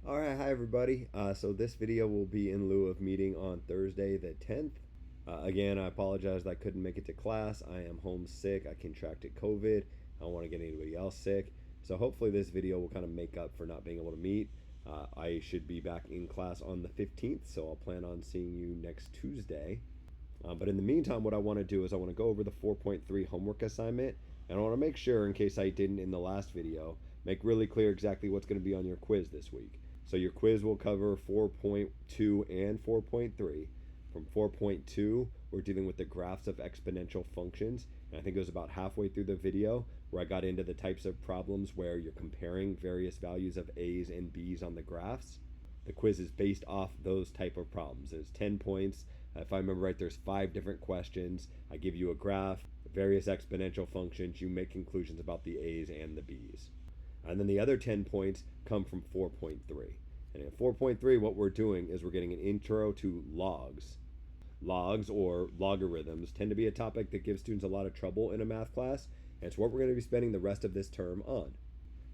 All right, hi everybody. So this video will be in lieu of meeting on Thursday the 10th. Again, I apologize that I couldn't make it to class. I am homesick. I contracted COVID. I don't want to get anybody else sick. So hopefully this video will kind of make up for not being able to meet. I should be back in class on the 15th, so I'll plan on seeing you next Tuesday. But in the meantime, what I want to do is I want to go over the 4.3 homework assignment, and I want to make sure, in case I didn't in the last video, make really clear exactly what's going to be on your quiz this week. So your quiz will cover 4.2 and 4.3. From 4.2, we're dealing with the graphs of exponential functions, and I think it was about halfway through the video where I got into the types of problems where you're comparing various values of a's and b's on the graphs. The quiz is based off those type of problems. There's 10 points. If I remember right, there's 5 different questions. I give you a graph, various exponential functions. You make conclusions about the a's and the b's. And then the other 10 points come from 4.3. And in 4.3, what we're doing is we're getting an intro to logs. Logs, or logarithms, tend to be a topic that gives students a lot of trouble in a math class, and it's what we're going to be spending the rest of this term on.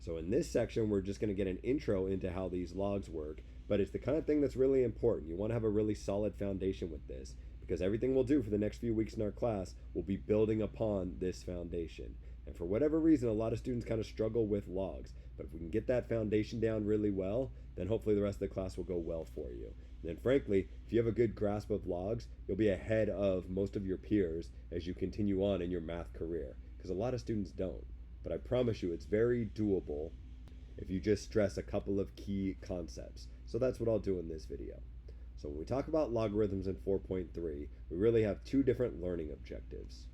So in this section, we're just going to get an intro into how these logs work, but it's the kind of thing that's really important. You want to have a really solid foundation with this, because everything we'll do for the next few weeks in our class will be building upon this foundation. And for whatever reason, a lot of students kind of struggle with logs. But if we can get that foundation down really well, then hopefully the rest of the class will go well for you. And then frankly, if you have a good grasp of logs, you'll be ahead of most of your peers as you continue on in your math career, because a lot of students don't. But I promise you, it's very doable if you just stress a couple of key concepts. So that's what I'll do in this video. So when we talk about logarithms in 4.3, we really have 2 different learning objectives.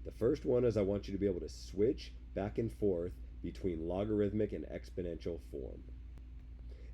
The first one is I want you to be able to switch back and forth between logarithmic and exponential form.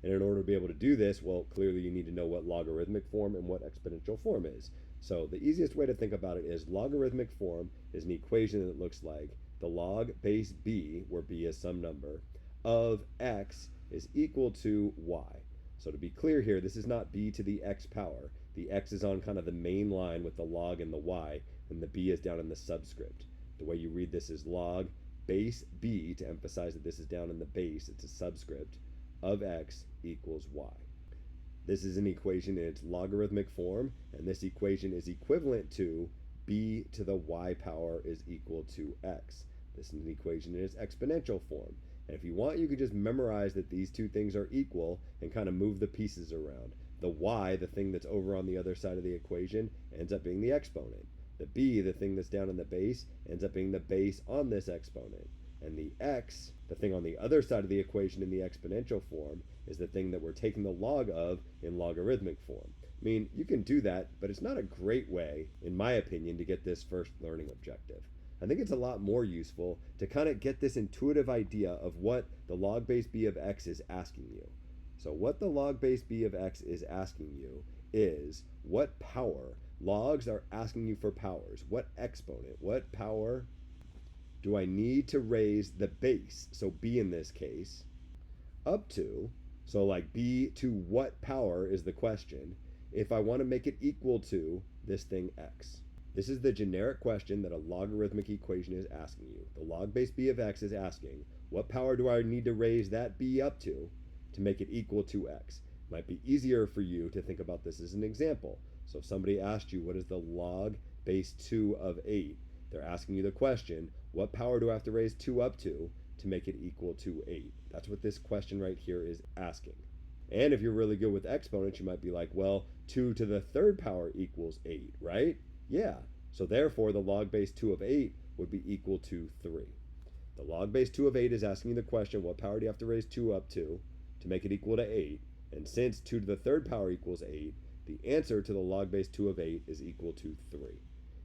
And in order to be able to do this, well, clearly you need to know what logarithmic form and what exponential form is. So the easiest way to think about it is logarithmic form is an equation that looks like the log base b, where b is some number, of x is equal to y. So to be clear here, this is not b to the x power. The x is on kind of the main line with the log and the y, and the b is down in the subscript. The way you read this is log base b, to emphasize that this is down in the base, it's a subscript, of x equals y. This is an equation in its logarithmic form, and this equation is equivalent to b to the y power is equal to x. This is an equation in its exponential form. And if you want, you could just memorize that these two things are equal and kind of move the pieces around. The y, the thing that's over on the other side of the equation, ends up being the exponent. The b, the thing that's down in the base, ends up being the base on this exponent. And the x, the thing on the other side of the equation in the exponential form, is the thing that we're taking the log of in logarithmic form. I mean, you can do that, but it's not a great way, in my opinion, to get this first learning objective. I think it's a lot more useful to kind of get this intuitive idea of what the log base b of x is asking you. So what the log base b of x is asking you is what power. Logs are asking you for powers. What exponent, what power do I need to raise the base, so b in this case, up to, so like b to what power is the question, if I want to make it equal to this thing x. This is the generic question that a logarithmic equation is asking you. The log base b of x is asking, what power do I need to raise that b up to make it equal to x? It might be easier for you to think about this as an example. So if somebody asked you, what is the log base 2 of 8? They're asking you the question, what power do I have to raise 2 up to make it equal to 8? That's what this question right here is asking. And if you're really good with exponents, you might be like, well, 2 to the 3rd power equals 8, right? Yeah, so therefore the log base 2 of 8 would be equal to 3. The log base 2 of 8 is asking you the question, what power do you have to raise 2 up to make it equal to 8? And since 2 to the 3rd power equals 8, the answer to the log base 2 of 8 is equal to 3.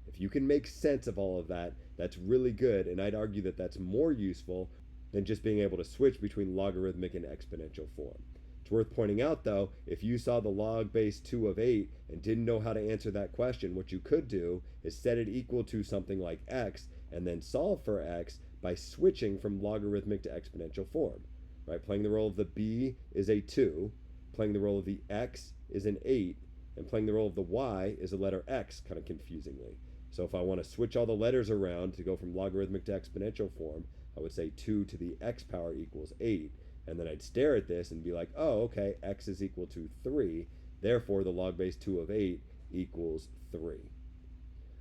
If you can make sense of all of that, that's really good, and I'd argue that that's more useful than just being able to switch between logarithmic and exponential form. It's worth pointing out, though, if you saw the log base 2 of 8 and didn't know how to answer that question, what you could do is set it equal to something like x and then solve for x by switching from logarithmic to exponential form. Right? Playing the role of the b is a 2, playing the role of the x is an 8, and playing the role of the y is a letter x, kind of confusingly. So if I want to switch all the letters around to go from logarithmic to exponential form, I would say 2 to the x power equals 8. And then I'd stare at this and be like, oh, okay, x is equal to 3. Therefore, the log base 2 of 8 equals 3.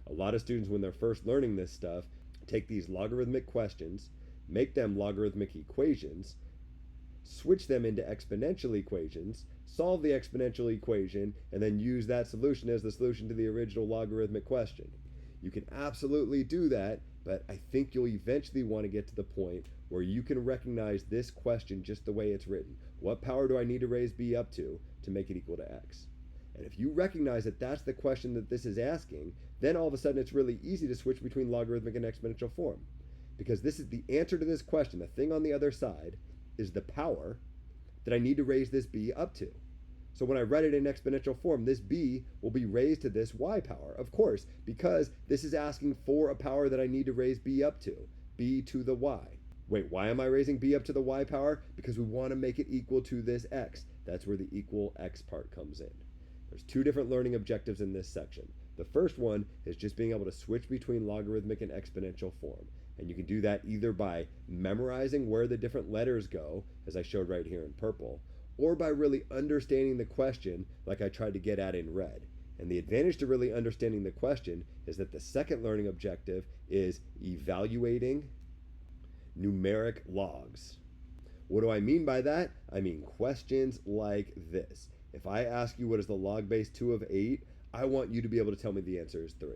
A lot of students, when they're first learning this stuff, take these logarithmic questions, make them logarithmic equations, switch them into exponential equations, solve the exponential equation, and then use that solution as the solution to the original logarithmic question. You can absolutely do that, but I think you'll eventually want to get to the point where you can recognize this question just the way it's written. What power do I need to raise b up to make it equal to x? And if you recognize that that's the question that this is asking, then all of a sudden it's really easy to switch between logarithmic and exponential form. Because this is the answer to this question. The thing on the other side is the power that I need to raise this b up to. So when I write it in exponential form, this b will be raised to this y power, of course, because this is asking for a power that I need to raise b up to, b to the y. Wait, why am I raising b up to the y power? Because we want to make it equal to this x. That's where the equal x part comes in. There's two different learning objectives in this section. The first one is just being able to switch between logarithmic and exponential form. And you can do that either by memorizing where the different letters go, as I showed right here in purple, or by really understanding the question like I tried to get at in red. And the advantage to really understanding the question is that the second learning objective is evaluating numeric logs. What do I mean by that? I mean questions like this. If I ask you what is the log base 2 of 8, I want you to be able to tell me the answer is 3.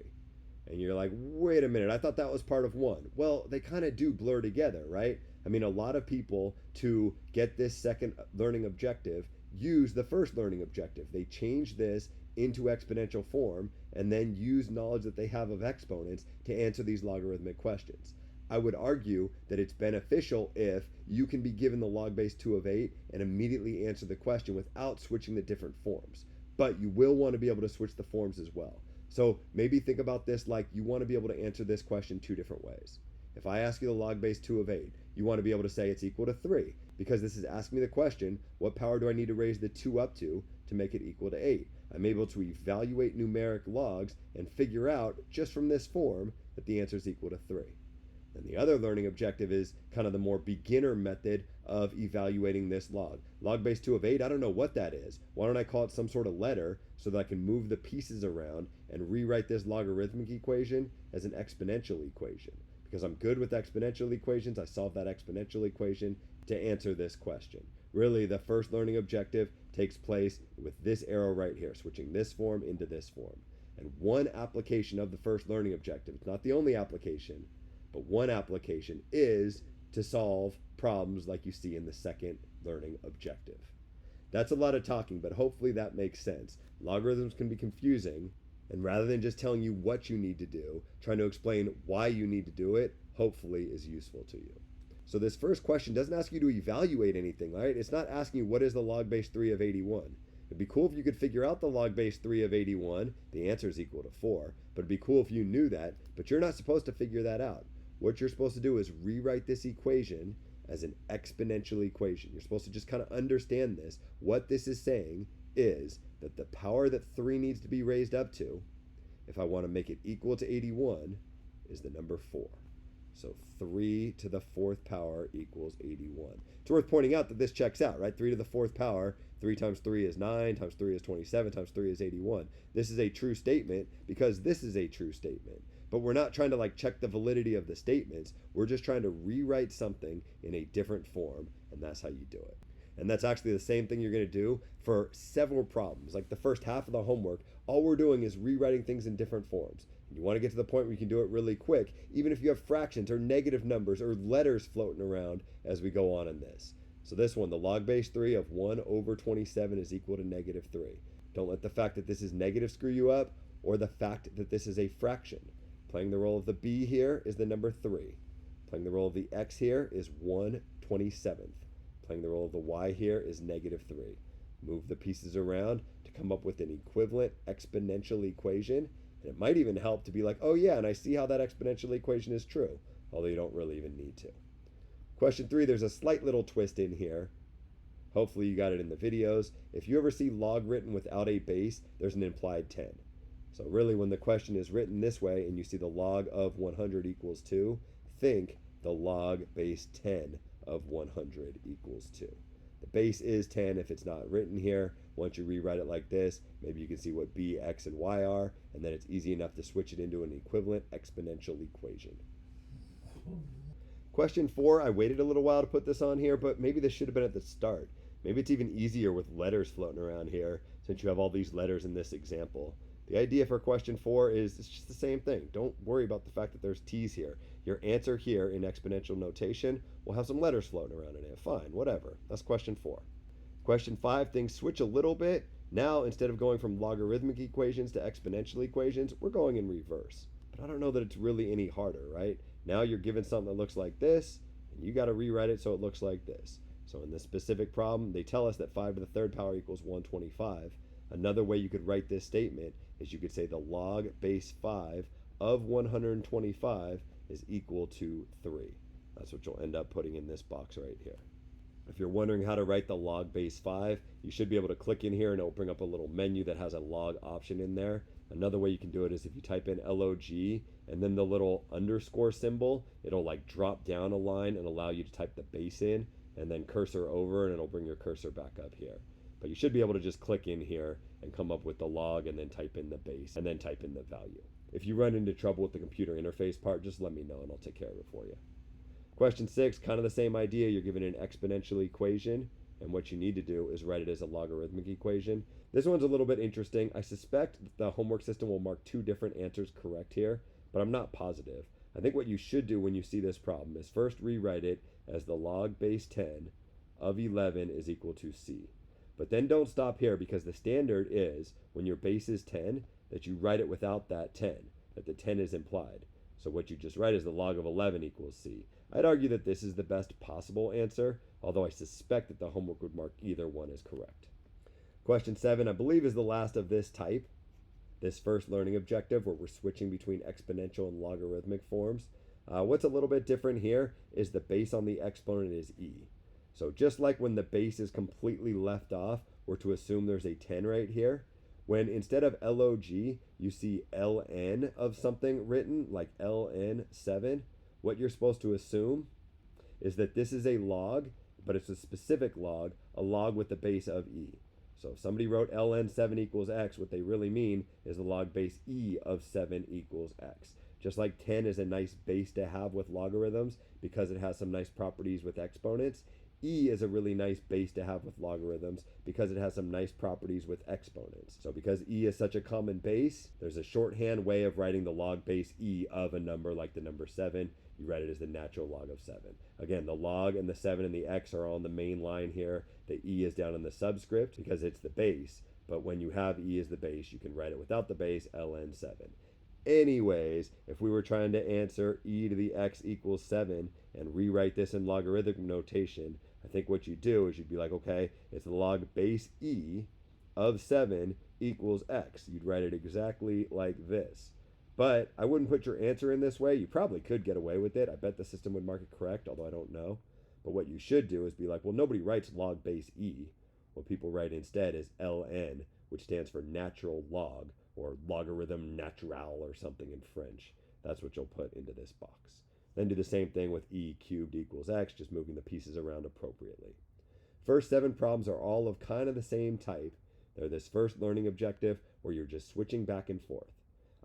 And you're like, wait a minute, I thought that was part of 1. Well, they kind of do blur together, right? I mean, a lot of people, to get this second learning objective, use the first learning objective. They change this into exponential form and then use knowledge that they have of exponents to answer these logarithmic questions. I would argue that it's beneficial if you can be given the log base 2 of 8 and immediately answer the question without switching the different forms. But you will want to be able to switch the forms as well. So maybe think about this like you want to be able to answer this question two different ways. If I ask you the log base 2 of 8, you want to be able to say it's equal to 3, because this is asking me the question, what power do I need to raise the 2 up to make it equal to 8? I'm able to evaluate numeric logs and figure out, just from this form, that the answer is equal to 3. And the other learning objective is kind of the more beginner method of evaluating this log. Log base 2 of 8, I don't know what that is. Why don't I call it some sort of letter so that I can move the pieces around and rewrite this logarithmic equation as an exponential equation? Because I'm good with exponential equations, I solve that exponential equation to answer this question. Really, the first learning objective takes place with this arrow right here, switching this form into this form. And one application of the first learning objective, it's not the only application, but one application is to solve problems like you see in the second learning objective. That's a lot of talking, but hopefully that makes sense. Logarithms can be confusing, and rather than just telling you what you need to do, trying to explain why you need to do it, hopefully is useful to you. So this first question doesn't ask you to evaluate anything, right? It's not asking you what is the log base 3 of 81. It'd be cool if you could figure out the log base 3 of 81. The answer is equal to 4. But it'd be cool if you knew that, but you're not supposed to figure that out. What you're supposed to do is rewrite this equation as an exponential equation. You're supposed to just kind of understand this. What this is saying is that the power that 3 needs to be raised up to, if I want to make it equal to 81, is the number 4. So 3 to the 4th power equals 81. It's worth pointing out that this checks out, right? 3 to the 4th power, 3 times 3 is 9, times 3 is 27, times 3 is 81. This is a true statement because this is a true statement. But we're not trying to like check the validity of the statements. We're just trying to rewrite something in a different form, and that's how you do it. And that's actually the same thing you're going to do for several problems. Like the first half of the homework, all we're doing is rewriting things in different forms. And you want to get to the point where you can do it really quick, even if you have fractions or negative numbers or letters floating around as we go on in this. So this one, the log base 3 of 1 over 27 is equal to negative 3. Don't let the fact that this is negative screw you up, or the fact that this is a fraction. Playing the role of the b here is the number 3. Playing the role of the x here is 1/27. Playing the role of the y here is negative 3. Move the pieces around to come up with an equivalent exponential equation. And it might even help to be like, oh yeah, and I see how that exponential equation is true, although you don't really even need to. Question 3, there's a slight little twist in here. Hopefully you got it in the videos. If you ever see log written without a base, there's an implied 10. So really when the question is written this way and you see the log of 100 equals 2, think the log base 10 of 100 equals 2. The base is 10 if it's not written here. Once you rewrite it like this, maybe you can see what b, x, and y are, and then it's easy enough to switch it into an equivalent exponential equation. Question 4, I waited a little while to put this on here, but maybe this should have been at the start. Maybe it's even easier with letters floating around here since you have all these letters in this example. The idea for question 4 is it's just the same thing. Don't worry about the fact that there's t's here. Your answer here in exponential notation will have some letters floating around in it. Fine, whatever. That's question 4. Question 5, things switch a little bit. Now, instead of going from logarithmic equations to exponential equations, we're going in reverse. But I don't know that it's really any harder, right? Now you're given something that looks like this, and you got to rewrite it so it looks like this. So in this specific problem, they tell us that 5 to the third power equals 125. Another way you could write this statement is you could say the log base 5 of 125 is equal to 3. That's what you'll end up putting in this box right here. If you're wondering how to write the log base 5, you should be able to click in here and it'll bring up a little menu that has a log option in there. Another way you can do it is if you type in log and then the little underscore symbol, it'll like drop down a line and allow you to type the base in, and then cursor over and it'll bring your cursor back up here. But you should be able to just click in here and come up with the log and then type in the base and then type in the value. If you run into trouble with the computer interface part, just let me know and I'll take care of it for you. Question 6, kind of the same idea. You're given an exponential equation, and what you need to do is write it as a logarithmic equation. This one's a little bit interesting. I suspect the homework system will mark 2 different answers correct here, but I'm not positive. I think what you should do when you see this problem is first rewrite it as the log base 10 of 11 is equal to c. But then don't stop here, because the standard is when your base is 10 that you write it without that 10, that the 10 is implied. So what you just write is the log of 11 equals c. I'd argue that this is the best possible answer, although I suspect that the homework would mark either one as correct. Question 7, I believe, is the last of this type, this first learning objective where we're switching between exponential and logarithmic forms. What's a little bit different here is the base on the exponent is e. So just like when the base is completely left off, we're to assume there's a 10 right here. When instead of log, you see ln of something written, like ln7, what you're supposed to assume is that this is a log, but it's a specific log, a log with the base of e. So if somebody wrote ln7 equals x, what they really mean is the log base e of 7 equals x. Just like 10 is a nice base to have with logarithms because it has some nice properties with exponents, e is a really nice base to have with logarithms because it has some nice properties with exponents. So because e is such a common base, there's a shorthand way of writing the log base e of a number like the number 7. You write it as the natural log of 7. Again, the log and the 7 and the x are on the main line here. The e is down in the subscript because it's the base. But when you have e as the base, you can write it without the base, ln7. Anyways, if we were trying to answer e to the x equals 7 and rewrite this in logarithmic notation, I think what you do is you'd be like, okay, it's the log base e of 7 equals x. You'd write it exactly like this. But I wouldn't put your answer in this way. You probably could get away with it. I bet the system would mark it correct, although I don't know. But what you should do is be like, well, nobody writes log base e. What people write instead is ln, which stands for natural log, or logarithm natural or something in French. That's what you'll put into this box. Then do the same thing with e cubed equals x, just moving the pieces around appropriately. First 7 problems are all of kind of the same type. They're this first learning objective where you're just switching back and forth.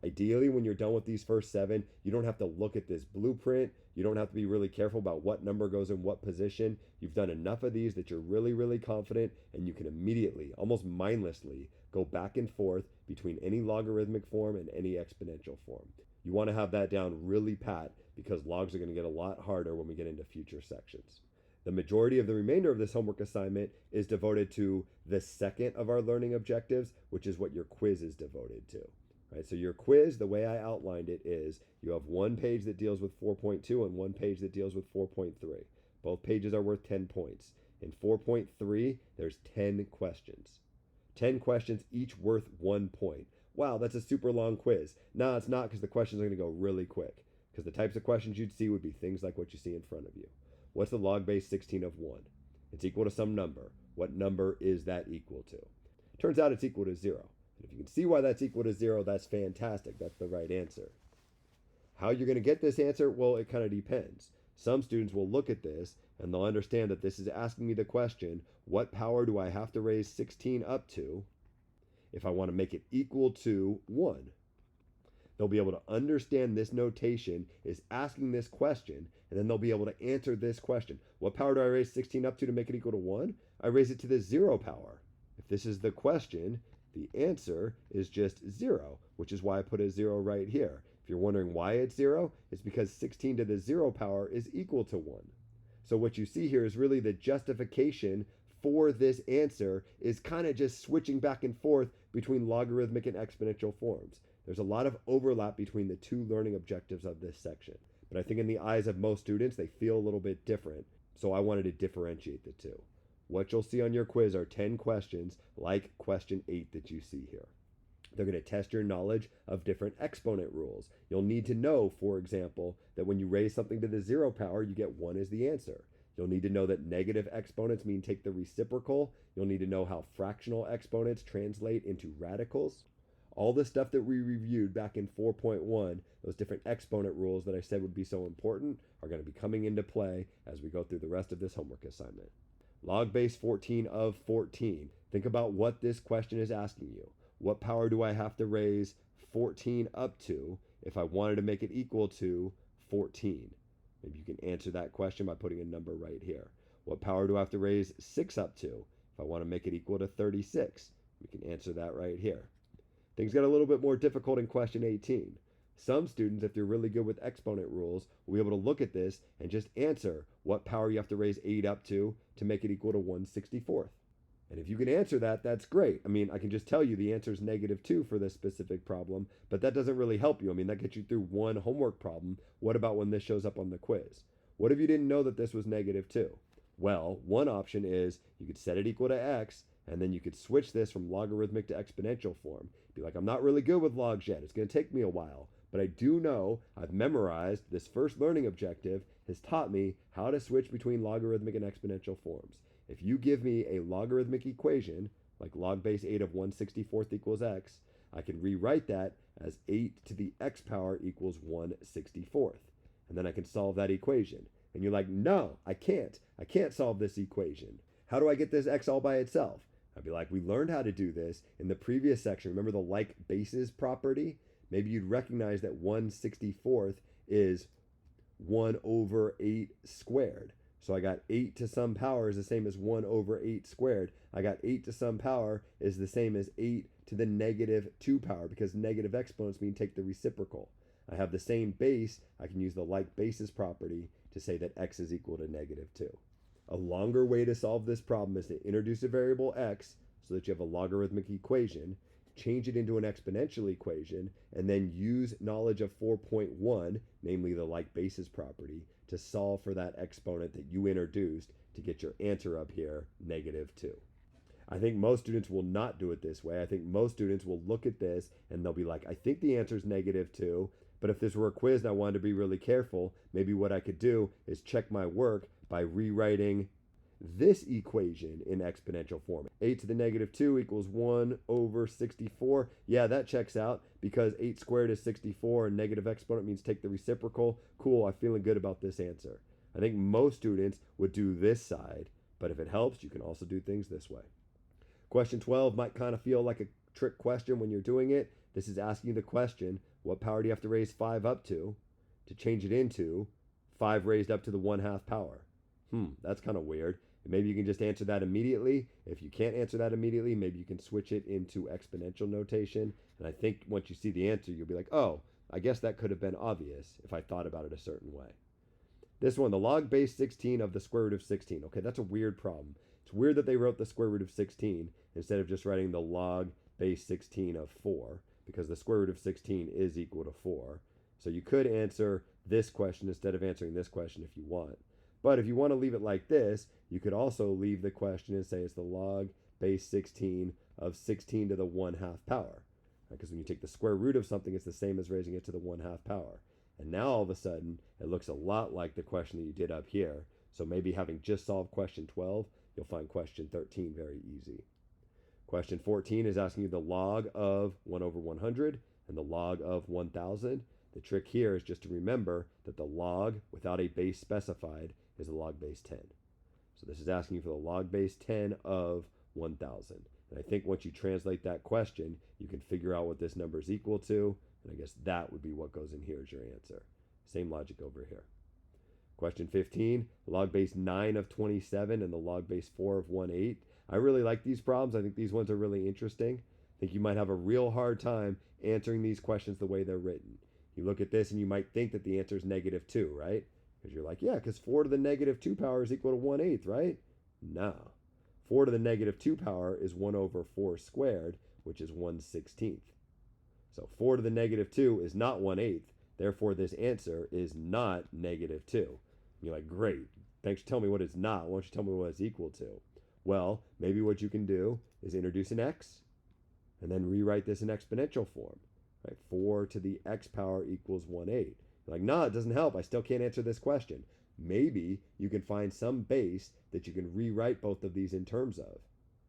Ideally, when you're done with these first 7, you don't have to look at this blueprint. You don't have to be really careful about what number goes in what position. You've done enough of these that you're really, really confident, and you can immediately, almost mindlessly, go back and forth between any logarithmic form and any exponential form. You want to have that down really pat because logs are going to get a lot harder when we get into future sections. The majority of the remainder of this homework assignment is devoted to the second of our learning objectives, which is what your quiz is devoted to. Right, so your quiz, the way I outlined it is you have one page that deals with 4.2 and one page that deals with 4.3. Both pages are worth 10 points. In 4.3, there's 10 questions. 10 questions, each worth 1 point. Wow, that's a super long quiz. No, it's not, because the questions are going to go really quick. Because the types of questions you'd see would be things like what you see in front of you. What's the log base 16 of 1? It's equal to some number. What number is that equal to? Turns out it's equal to 0. If you can see why that's equal to 0, that's fantastic. That's the right answer. How you're going to get this answer? Well, it kind of depends. Some students will look at this and they'll understand that this is asking me the question, what power do I have to raise 16 up to if I want to make it equal to 1? They'll be able to understand this notation is asking this question, and then they'll be able to answer this question. What power do I raise 16 up to make it equal to 1? I raise it to the 0 power. If this is the question, the answer is just 0, which is why I put a 0 right here. If you're wondering why it's 0, it's because 16 to the 0 power is equal to 1. So what you see here is really the justification for this answer is kind of just switching back and forth between logarithmic and exponential forms. There's a lot of overlap between the two learning objectives of this section. But I think in the eyes of most students, they feel a little bit different. So I wanted to differentiate the two. What you'll see on your quiz are 10 questions like question 8 that you see here. They're going to test your knowledge of different exponent rules. You'll need to know, for example, that when you raise something to the 0 power, you get 1 as the answer. You'll need to know that negative exponents mean take the reciprocal. You'll need to know how fractional exponents translate into radicals. All the stuff that we reviewed back in 4.1, those different exponent rules that I said would be so important, are going to be coming into play as we go through the rest of this homework assignment. Log base 14 of 14. Think about what this question is asking you. What power do I have to raise 14 up to if I wanted to make it equal to 14? Maybe you can answer that question by putting a number right here. What power do I have to raise 6 up to if I want to make it equal to 36? We can answer that right here. Things get a little bit more difficult in question 18. Some students, if they're really good with exponent rules, will be able to look at this and just answer what power you have to raise 8 up to make it equal to 1/64th. And if you can answer that, that's great. I mean, I can just tell you the answer is -2 for this specific problem, but that doesn't really help you. I mean, that gets you through one homework problem. What about when this shows up on the quiz? What if you didn't know that this was -2? Well, one option is you could set it equal to x, and then you could switch this from logarithmic to exponential form. Be like, I'm not really good with logs yet. It's going to take me a while. But I do know I've memorized this first learning objective has taught me how to switch between logarithmic and exponential forms. If you give me a logarithmic equation, like log base 8 of 1/64th equals x, I can rewrite that as 8 to the x power equals 1/64th. And then I can solve that equation. And you're like, no, I can't. I can't solve this equation. How do I get this x all by itself? I'd be like, we learned how to do this in the previous section. Remember the like bases property? Maybe you'd recognize that 1/64th is 1 over 8 squared. So I got 8 to some power is the same as 1 over 8 squared. I got 8 to some power is the same as 8 to the -2 power because negative exponents mean take the reciprocal. I have the same base. I can use the like bases property to say that x is equal to -2. A longer way to solve this problem is to introduce a variable x so that you have a logarithmic equation, change it into an exponential equation, and then use knowledge of 4.1, namely the like basis property, to solve for that exponent that you introduced to get your answer up here, -2. I think most students will not do it this way. I think most students will look at this and they'll be like, I think the answer is -2, but if this were a quiz and I wanted to be really careful, maybe what I could do is check my work by rewriting this equation in exponential form. 8 to the -2 equals 1 over 64. Yeah, that checks out because 8 squared is 64 and negative exponent means take the reciprocal. Cool, I'm feeling good about this answer. I think most students would do this side, but if it helps, you can also do things this way. Question 12 might kind of feel like a trick question when you're doing it. This is asking you the question, what power do you have to raise 5 up to change it into 5 raised up to the 1/2 power? That's kind of weird. Maybe you can just answer that immediately. If you can't answer that immediately, maybe you can switch it into exponential notation. And I think once you see the answer, you'll be like, oh, I guess that could have been obvious if I thought about it a certain way. This one, the log base 16 of the square root of 16. Okay, that's a weird problem. It's weird that they wrote the square root of 16 instead of just writing the log base 16 of 4, because the square root of 16 is equal to 4. So you could answer this question instead of answering this question if you want. But if you want to leave it like this, you could also leave the question and say it's the log base 16 of 16 to the 1/2 power. Because when you take the square root of something, it's the same as raising it to the 1/2 power. And now all of a sudden, it looks a lot like the question that you did up here. So maybe having just solved question 12, you'll find question 13 very easy. Question 14 is asking you the log of 1 over 100 and the log of 1,000. The trick here is just to remember that the log, without a base specified, is the log base 10. So this is asking you for the log base 10 of 1,000. And I think once you translate that question, you can figure out what this number is equal to. And I guess that would be what goes in here as your answer. Same logic over here. Question 15, log base 9 of 27 and the log base 4 of 1/8. I really like these problems. I think these ones are really interesting. I think you might have a real hard time answering these questions the way they're written. You look at this and you might think that the answer is -2, right? Because you're like, yeah, because 4 to the -2 power is equal to 1/8, right? No. 4 to the -2 power is 1 over 4 squared, which is 1/16. So 4 to the -2 is not 1/8. Therefore, this answer is not -2. You're like, great. Thanks for telling me what it's not. Why don't you tell me what it's equal to? Well, maybe what you can do is introduce an x and then rewrite this in exponential form. Right? 4 to the x power equals 1/8. You're like, no, it doesn't help. I still can't answer this question. Maybe you can find some base that you can rewrite both of these in terms of.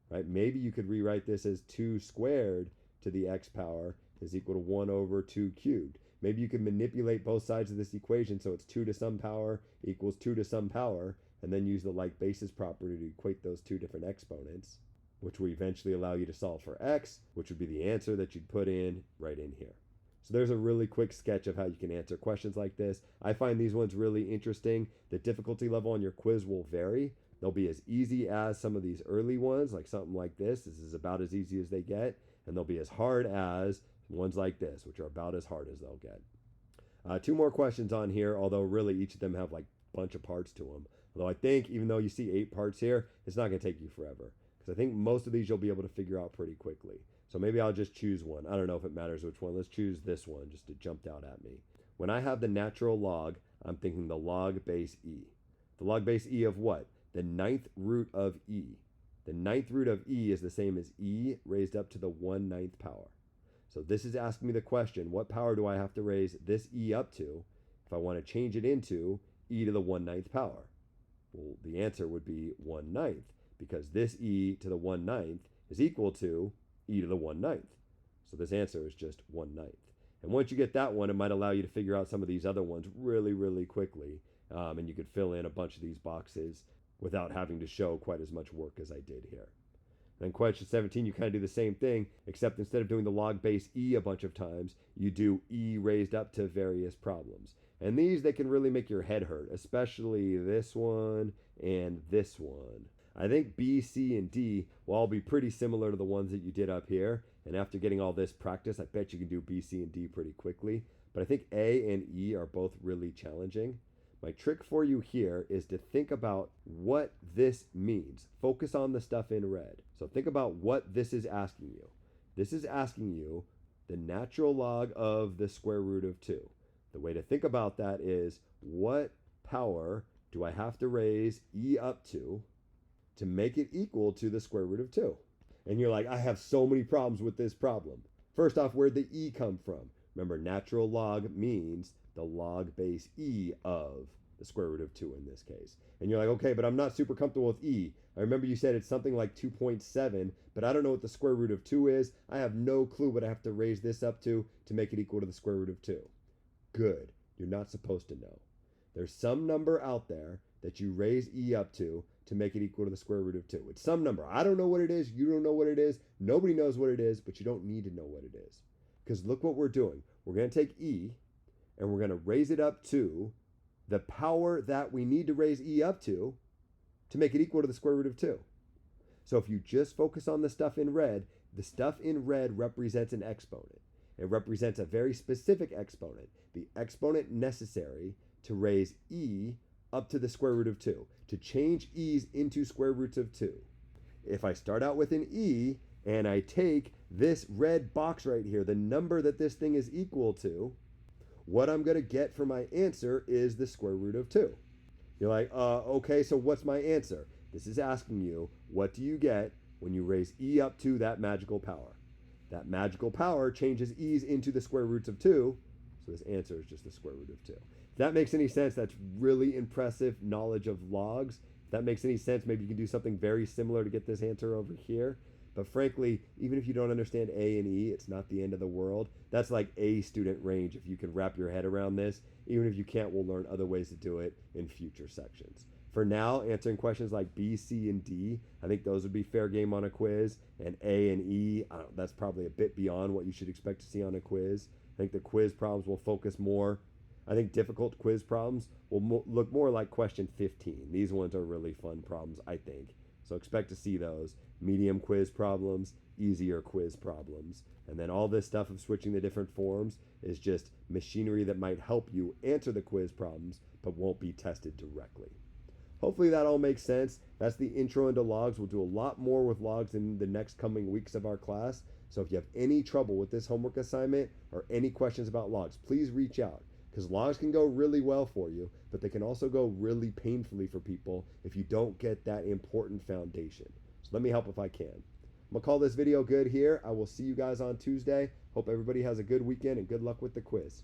Right? Maybe you could rewrite this as 2 squared to the x power is equal to 1 over 2 cubed. Maybe you can manipulate both sides of this equation so it's 2 to some power equals 2 to some power, and then use the like basis property to equate those two different exponents, which will eventually allow you to solve for x, which would be the answer that you'd put in right in here. So there's a really quick sketch of how you can answer questions like this. I find these ones really interesting. The difficulty level on your quiz will vary. They'll be as easy as some of these early ones, like something like this. This is about as easy as they get. And they'll be as hard as ones like this, which are about as hard as they'll get. 2 more questions on here, although really each of them have like a bunch of parts to them. Although I think even though you see 8 parts here, it's not going to take you forever. Because I think most of these you'll be able to figure out pretty quickly. So maybe I'll just choose one. I don't know if it matters which one. Let's choose this one just to jump out at me. When I have the natural log, I'm thinking the log base e. The log base e of what? The 9th root of e. The 9th root of e is the same as e raised up to the 1/9 power. So this is asking me the question, what power do I have to raise this e up to if I want to change it into e to the 1/9 power? Well, the answer would be 1/9, because this e to the 1/9 is equal to e to the 1/9. So this answer is just 1/9. And once you get that one, it might allow you to figure out some of these other ones really, really quickly. And you could fill in a bunch of these boxes without having to show quite as much work as I did here. And in question 17, you kind of do the same thing, except instead of doing the log base e a bunch of times, you do e raised up to various problems. And these, they can really make your head hurt, especially this one and this one. I think B, C, and D will all be pretty similar to the ones that you did up here. And after getting all this practice, I bet you can do B, C, and D pretty quickly. But I think A and E are both really challenging. My trick for you here is to think about what this means. Focus on the stuff in red. So think about what this is asking you. This is asking you the natural log of the square root of 2. The way to think about that is, what power do I have to raise e up to make it equal to the square root of 2? And you're like, I have so many problems with this problem. First off, where'd the e come from? Remember, natural log means the log base e of the square root of 2 in this case. And you're like, okay, but I'm not super comfortable with e. I remember you said it's something like 2.7, but I don't know what the square root of 2 is. I have no clue what I have to raise this up to make it equal to the square root of 2. Good. You're not supposed to know. There's some number out there that you raise e up to make it equal to the square root of 2. It's some number. I don't know what it is. You don't know what it is. Nobody knows what it is, but you don't need to know what it is. Because look what we're doing. We're going to take e, and we're going to raise it up to the power that we need to raise e up to make it equal to the square root of 2. So if you just focus on the stuff in red, the stuff in red represents an exponent. It represents a very specific exponent, the exponent necessary to raise e up to the square root of 2, to change e's into square roots of 2. If I start out with an e, and I take this red box right here, the number that this thing is equal to, what I'm going to get for my answer is the square root of 2. You're like, okay, so what's my answer? This is asking you, what do you get when you raise e up to that magical power? That magical power changes e's into the square roots of 2, so this answer is just the square root of 2. If that makes any sense, that's really impressive knowledge of logs. If that makes any sense, maybe you can do something very similar to get this answer over here. But frankly, even if you don't understand A and E, it's not the end of the world. That's like A student range if you can wrap your head around this. Even if you can't, we'll learn other ways to do it in future sections. For now, answering questions like B, C, and D, I think those would be fair game on a quiz. And A and E, that's probably a bit beyond what you should expect to see on a quiz. I think the quiz problems will focus more. I think difficult quiz problems will look more like question 15. These ones are really fun problems, I think. So expect to see those. Medium quiz problems, easier quiz problems. And then all this stuff of switching the different forms is just machinery that might help you answer the quiz problems, but won't be tested directly. Hopefully that all makes sense. That's the intro into logs. We'll do a lot more with logs in the next coming weeks of our class. So if you have any trouble with this homework assignment or any questions about logs, please reach out, because logs can go really well for you, but they can also go really painfully for people if you don't get that important foundation. So let me help if I can. I'm going to call this video good here. I will see you guys on Tuesday. Hope everybody has a good weekend and good luck with the quiz.